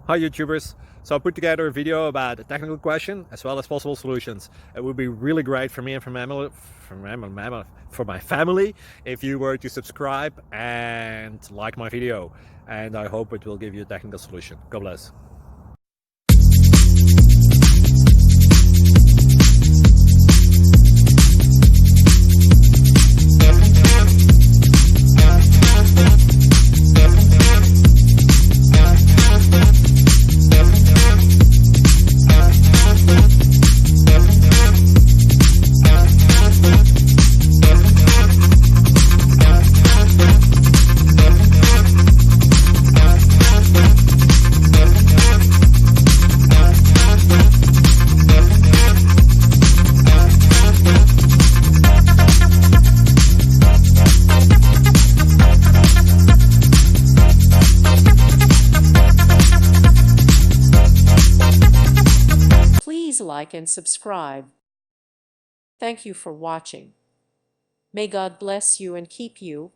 Hi YouTubers! So I put together a video about a technical question as well as possible solutions. It would be really great for me and for my family if you were to subscribe and like my video, and I hope it will give you a technical solution. God bless. Please like and subscribe. Thank you for watching. May God bless you and keep you.